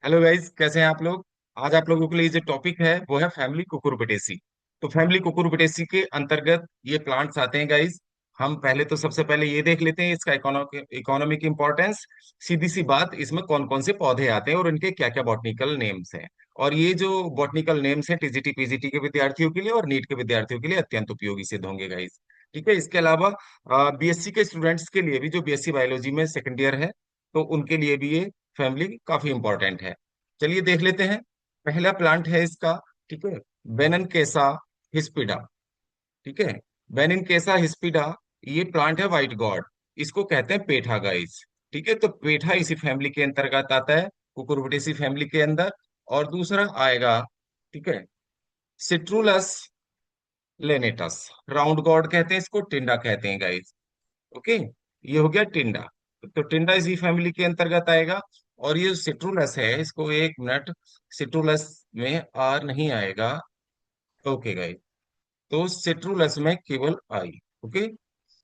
Hello guys, कैसे हैं आप लोग। आज आप लोगों के लिए जो टॉपिक है वो है फैमिली कुकुरबिटेसी। तो फैमिली कुकुरबिटेसी के अंतर्गत ये प्लांट्स आते हैं गाइस। हम पहले तो सबसे पहले ये देख लेते हैं इसका इकोनॉमिक इंपॉर्टेंस। सीधी सी बात, इसमें कौन कौन से पौधे आते हैं और उनके क्या क्या बॉटनिकल नेम्स हैं। और ये जो बॉटनिकल नेम्स हैं टीजीटी पीजीटी के विद्यार्थियों के लिए और नीट के विद्यार्थियों के लिए अत्यंत उपयोगी सिद्ध होंगे गाइस। ठीक है, इसके अलावा बीएससी के स्टूडेंट्स के लिए भी, जो बीएससी बायोलॉजी में सेकंड ईयर है, तो उनके लिए भी ये फैमिली काफी इंपॉर्टेंट है। चलिए देख लेते हैं। पहला प्लांट है इसका, ठीक है, बेननकेसा हिस्पिडा। ठीक है, बेनिनकेसा हिस्पिडा, ये प्लांट है व्हाइट गॉड। इसको कहते हैं पेठा गाइस। ठीक है, तो पेठा इसी फैमिली के अंतर्गत आता है, कुकुरबिटेसी फैमिली के अंदर। और दूसरा आएगा, ठीक है, सिट्रुलस लेनेटस। राउंड गॉड कहते हैं इसको, टिंडा कहते हैं गाइस। ओके, ये हो गया टिंडा। तो टिंडा इसी फैमिली के अंतर्गत आएगा। और ये सिट्रुलस है, इसको एक मिनट, सिट्रुलस में आर नहीं आएगा। ओके गाइस, तो सिट्रुलस में केवल आई। Okay,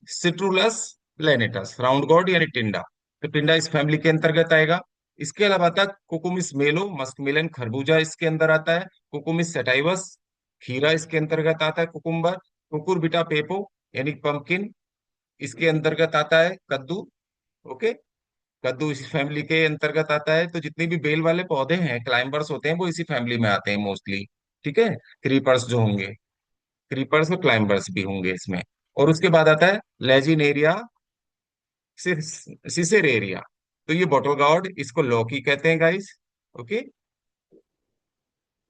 citrullus planets round God यानी टिंडा। तो टिंडा इस फैमिली के अंतर्गत आएगा। इसके अलावा आता है कोकोमिस मेलो, मस्कमेलन खरबूजा इसके अंदर आता है। कोकोमिस सेटाइवस, खीरा इसके अंतर्गत आता है। कुकुम्बर, कुकुरबिटा पेपो यानी पंपकिन इसके अंतर्गत आता है। कद्दू, ओके, कद्दू इसी फैमिली के अंतर्गत आता है। तो जितने भी बेल वाले पौधे हैं, क्लाइंबर्स होते हैं, वो इसी फैमिली में आते हैं मोस्टली। ठीक है, क्रीपर्स जो होंगे, क्रीपर्स और क्लाइंबर्स भी होंगे इसमें। और उसके बाद आता है लेजिनेरिया सिसेरेरिया। तो ये बॉटल गार्ड, इसको लौकी कहते हैं गाइस। ओके,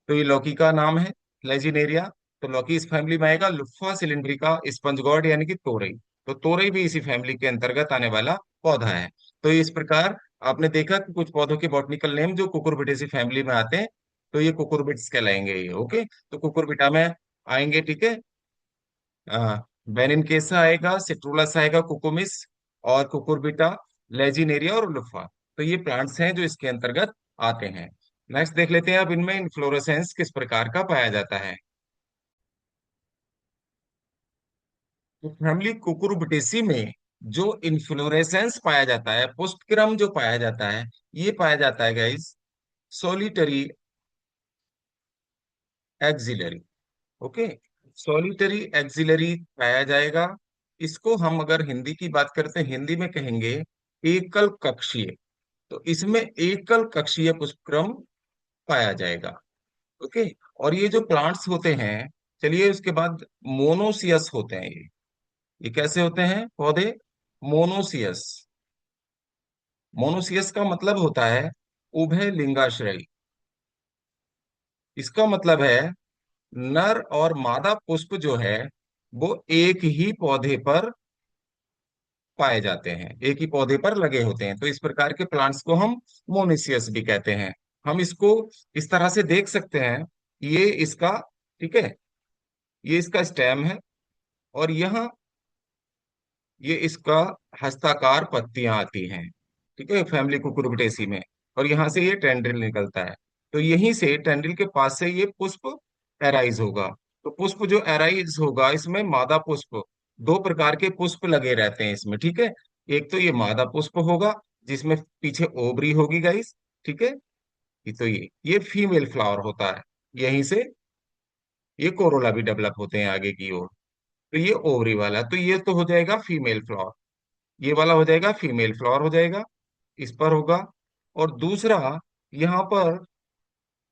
तो ये लौकी का नाम है, लेजिनेरिया। तो लौकी इस फैमिली में आएगा। लुफा सिलिंड्रिका स्पंज गॉर्ड यानी कि तोरई। तो तोरई भी इसी फैमिली के अंतर्गत आने वाला पौधा है। तो इस प्रकार आपने देखा कि कुछ पौधों के बॉटनिकल नेम जो कुकुरबिटेसी फैमिली में आते हैं, तो ये कुकुरबिट्स कहलाएंगे ये। ओके, तो कुकुरबिटा में आएंगे, ठीक है। बेनिनकेसा आएगा, सिट्रुलस आएगा, कुकुमिस और कुकुरबिटा, लेजिनेरिया और लुफा। तो ये प्लांट्स हैं जो इसके अंतर्गत आते हैं। नेक्स्ट देख लेते हैं अब इनमें इन्फ्लोरेसेंस किस प्रकार का पाया जाता है। तो फैमिली कुकुरबिटेसी में जो इन्फ्लोरेसेंस पाया जाता है, पुष्पक्रम जो पाया जाता है, ये पाया जाता है guys solitary axillary. Okay, solitary axillary पाया जाएगा। इसको हम अगर हिंदी की बात करते हैं, हिंदी में कहेंगे एकल कक्षीय। तो इसमें एकल कक्षीय पुष्पक्रम पाया जाएगा। ओके, और ये जो प्लांट्स होते हैं, चलिए उसके बाद मोनोसियस होते हैं ये कैसे होते हैं पौधे? मोनोसियस। मोनोसियस का मतलब होता है उभय लिंगाश्रयी। इसका मतलब है नर और मादा पुष्प जो है वो एक ही पौधे पर पाए जाते हैं, एक ही पौधे पर लगे होते हैं। तो इस प्रकार के प्लांट्स को हम मोनिसियस भी कहते हैं। हम इसको इस तरह से देख सकते हैं, ये इसका, ठीक है, ये इसका स्टेम है। और यहाँ ये इसका हस्ताकार पत्तियां आती हैं, ठीक है, फैमिली कुकुरबिटेसी में। और यहाँ से ये टेंड्रिल निकलता है। तो यहीं से टेंड्रिल के पास से ये पुष्प एराइज होगा। तो पुष्प जो एराइज होगा, इसमें मादा पुष्प, दो प्रकार के पुष्प लगे रहते हैं इसमें, ठीक है। एक तो ये मादा पुष्प होगा जिसमें पीछे ओवरी होगी गाइस, ठीक है। तो ये फीमेल फ्लावर होता है। यहीं से ये कोरोला भी डेवलप होते हैं आगे की ओर। तो ये ओवरी वाला, तो ये तो हो जाएगा फीमेल फ्लावर। ये वाला हो जाएगा फीमेल फ्लावर हो जाएगा, इस पर होगा। और दूसरा, यहाँ पर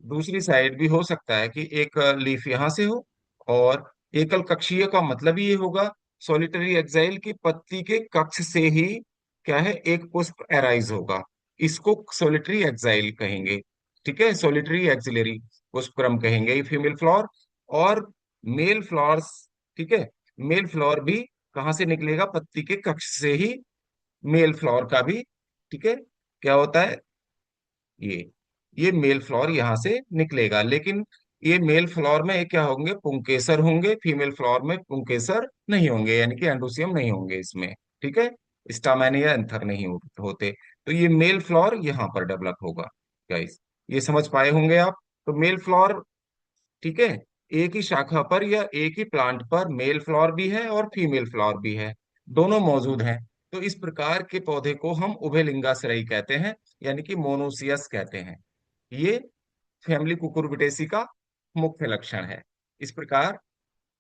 दूसरी साइड भी हो सकता है कि एक लीफ यहाँ से हो। और एकल कक्षीय का मतलब ही ये होगा सॉलिटरी एक्साइल की पत्ती के कक्ष से ही क्या है, एक पुष्प एराइज होगा। इसको सॉलिटरी एक्साइल कहेंगे, ठीक है, सॉलिटरी एक्सिलरी पुष्पक्रम कहेंगे, फीमेल फ्लावर। और मेल फ्लावर्स, ठीक है, मेल फ्लावर भी कहाँ से निकलेगा? पत्ती के कक्ष से ही मेल फ्लावर का भी, ठीक है, क्या होता है, ये ये मेल फ्लावर यहाँ से निकलेगा। लेकिन ये मेल फ्लावर में ये क्या होंगे? पुंकेसर होंगे। फीमेल फ्लावर में पुंकेसर नहीं होंगे, यानी कि एंडोसियम नहीं होंगे इसमें, ठीक है, स्टामेन या एंथर नहीं होते। तो ये मेल फ्लावर यहाँ पर डेवलप होगा गाइस। ये समझ पाए होंगे आप। तो मेल फ्लावर, ठीक है, एक ही शाखा पर या एक ही प्लांट पर मेल फ्लावर भी है और फीमेल फ्लावर भी है, दोनों मौजूद हैं। तो इस प्रकार के पौधे को हम उभयलिंगाश्रयी कहते हैं, यानी कि मोनोसियस कहते हैं। ये फैमिली कुकुरबिटेसी का मुख्य लक्षण है। इस प्रकार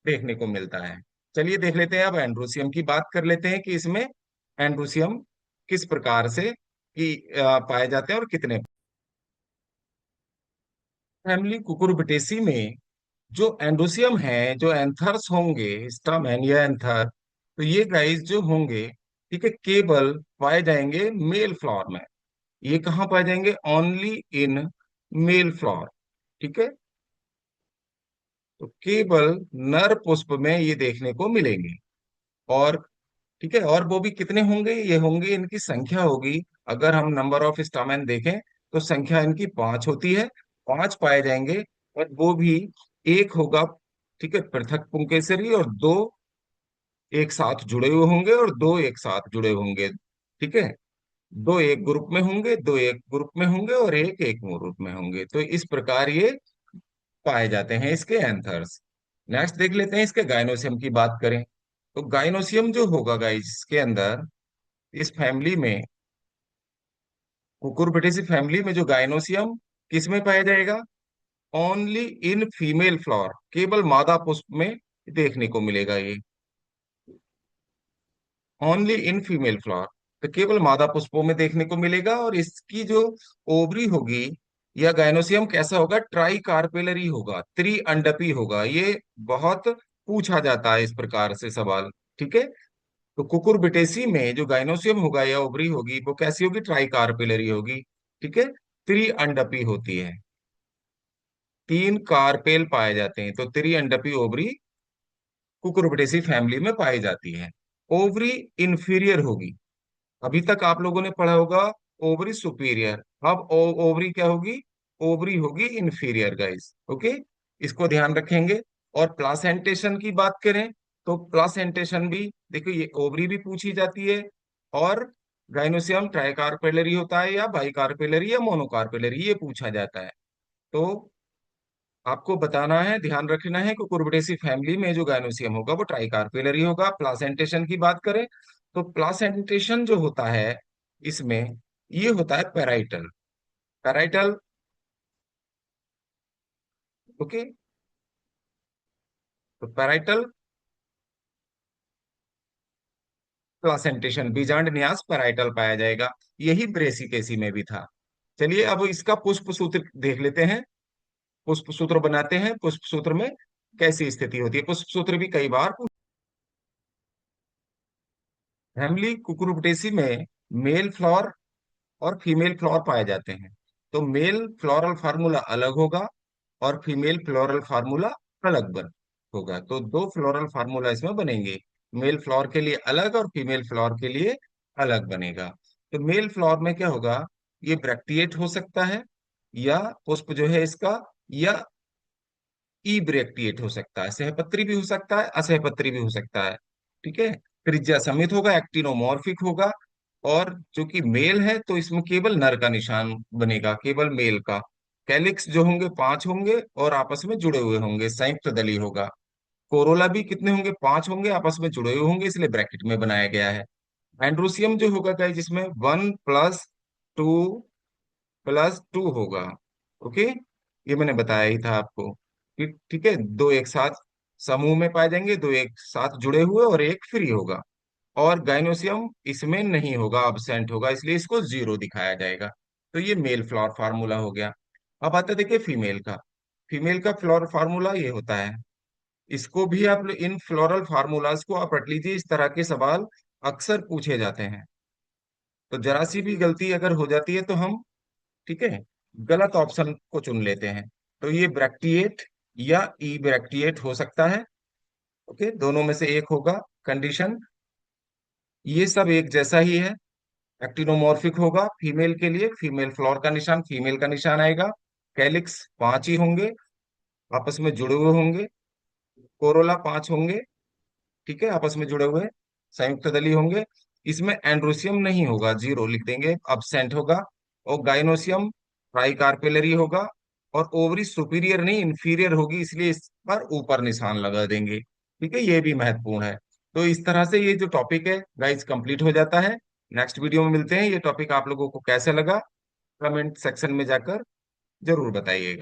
देखने को मिलता है। चलिए देख लेते हैं, अब एंड्रोसियम की बात कर लेते हैं कि इसमें एंड्रोसियम किस प्रकार से पाए जाते हैं और कितने। फैमिली कुकुरबिटेसी में जो एंडोसियम है, जो एंथर्स होंगे, स्टामेन या एंथर, तो ये गाइस जो होंगे, ठीक है, केवल पाए जाएंगे मेल फ्लावर में। ये कहाँ पाए जाएंगे? Only in male flower. ठीक है, तो केवल नर पुष्प में ये देखने को मिलेंगे। और ठीक है, और वो भी कितने होंगे? ये होंगे, इनकी संख्या होगी, अगर हम नंबर ऑफ स्टामेन देखें तो संख्या इनकी 5 होती है। 5 पाए जाएंगे, और वो भी एक होगा, ठीक है, पृथक पुंकेसरी, और दो एक साथ जुड़े हुए होंगे, और दो एक साथ जुड़े होंगे। ठीक है, दो एक ग्रुप में होंगे, दो एक ग्रुप में होंगे, और एक एक ग्रुप में होंगे। तो इस प्रकार ये पाए जाते हैं इसके एंथर्स। नेक्स्ट देख लेते हैं, इसके गाइनोसियम की बात करें तो गाइनोसियम जो होगा गाइस इसके अंदर, इस फैमिली में, कुकुरबिटेसी फैमिली में जो गाइनोसियम किस में पाया जाएगा? ओनली इन फीमेल फ्लावर, केवल मादा पुष्प में देखने को मिलेगा ये। ओनली इन फीमेल फ्लावर, तो केवल मादा पुष्पों में देखने को मिलेगा। और इसकी जो ओवरी होगी, या गाइनोसियम कैसा होगा? ट्राई कार्पेलरी होगा, त्रिअंडपी होगा। ये बहुत पूछा जाता है इस प्रकार से सवाल। ठीक है, तो कुकुरबिटेसी में जो गाइनोसियम होगा या ओवरी होगी, वो कैसी होगी? ट्राई कार्पेलरी होगी। ठीक है, त्रिअंडपी होती है, तीन कार्पेल पाए जाते हैं, तो त्रिअंडपी ओवरी कुकुरबिटेसी फैमिली में पाई जाती है। ओवरी इंफीरियर होगी, अभी तक आप लोगों ने पढ़ा होगा ओवरी सुपीरियर। अब ओवरी क्या होगी? ओवरी होगी इंफीरियर गाइस। ओके, इसको ध्यान रखेंगे। और प्लासेंटेशन की बात करें तो प्लासेंटेशन भी देखो, ये ओवरी भी पूछी जाती है, और गाइनोसियम ट्राइकार्पेलरी होता है या बाइकार्पेलरी या मोनोकार्पेलरी, ये पूछा जाता है। तो आपको बताना है, ध्यान रखना है कि कुकुरबिटेसी फैमिली में जो गायनोसियम होगा वो ट्राइकार्पेलरी होगा। प्लासेंटेशन की बात करें तो प्लासेंटेशन जो होता है इसमें, ये होता है पेराइटल। पेराइटल, ओके, तो पेराइटल प्लासेंटेशन, बीजांड न्यास पेराइटल पाया जाएगा। यही ब्रेसिकेसी में भी था। चलिए अब इसका पुष्प सूत्र देख लेते हैं। पुष्प सूत्र बनाते हैं। पुष्प सूत्र में कैसी स्थिति होती है? पुष्प सूत्र भी कई बार फैमिली कुकुरबिटेसी में मेल फ्लावर और फीमेल फ्लोर पाए जाते हैं, तो मेल फ्लोरल फार्मूला अलग होगा और फीमेल फ्लोरल फार्मूला अलग बन होगा। तो दो फ्लोरल फार्मूला इसमें बनेंगे, मेल फ्लोर के लिए अलग और फीमेल फ्लोर के लिए अलग बनेगा। तो मेल फ्लोर में क्या होगा? ये ब्रैक्टिएट हो सकता है, या पुष्प जो है इसका, या ई ब्रैक्टिएट हो सकता है, सहपत्री भी हो सकता है, असहपत्री भी हो सकता है। ठीक है, त्रिज्या समित होगा, एक्टिनोमॉर्फिक होगा। और जो कि मेल है तो इसमें केवल नर का निशान बनेगा, केवल मेल का। कैलिक्स जो होंगे 5 होंगे और आपस में जुड़े हुए होंगे, संयुक्त दली होगा। कोरोला भी कितने होंगे? 5 होंगे, आपस में जुड़े हुए होंगे, इसलिए ब्रैकेट में बनाया गया है। एंड्रोसियम जो होगा क्या, जिसमें 1+2+2 होगा। ओके, ये मैंने बताया ही था आपको कि ठीक है, दो एक साथ समूह में पाए जाएंगे, दो एक साथ जुड़े हुए, और एक फ्री होगा। और गाइनोसियम इसमें नहीं होगा, अब्सेंट होगा, इसलिए इसको 0 दिखाया जाएगा। तो ये मेल फ्लोर फार्मूला हो गया। अब आता है देखिए फीमेल का। फीमेल का फ्लोर फार्मूला ये होता है। इसको भी आप इन फ्लोरल फार्मूलाज को आप रट लीजिए, इस तरह के सवाल अक्सर पूछे जाते हैं। तो जरा सी भी गलती अगर हो जाती है तो हम, ठीक है, गलत ऑप्शन को चुन लेते हैं। तो ये ब्रैक्टिएट या ई ब्रैक्टिएट हो सकता है। ओके, दोनों में से एक होगा कंडीशन। ये सब एक जैसा ही है। एक्टिनोमॉर्फिक होगा फीमेल के लिए, फीमेल फ्लोर का निशान फीमेल का निशान आएगा। कैलिक्स 5 ही होंगे, आपस में जुड़े हुए होंगे। कोरोला 5 होंगे, ठीक है, आपस में जुड़े हुए संयुक्त दली होंगे। इसमें एंड्रोसियम नहीं होगा, 0 लिख देंगे, अब्सेंट होगा। और गाइनोसियम ट्राइकार्पेलरी होगा, और ओवरी सुपीरियर नहीं इंफीरियर होगी, इसलिए इस पर ऊपर निशान लगा देंगे। ठीक है, ये भी महत्वपूर्ण है। तो इस तरह से ये जो टॉपिक है गाइस कंप्लीट हो जाता है। नेक्स्ट वीडियो में मिलते हैं। ये टॉपिक आप लोगों को कैसे लगा, कमेंट सेक्शन में जाकर जरूर बताइएगा।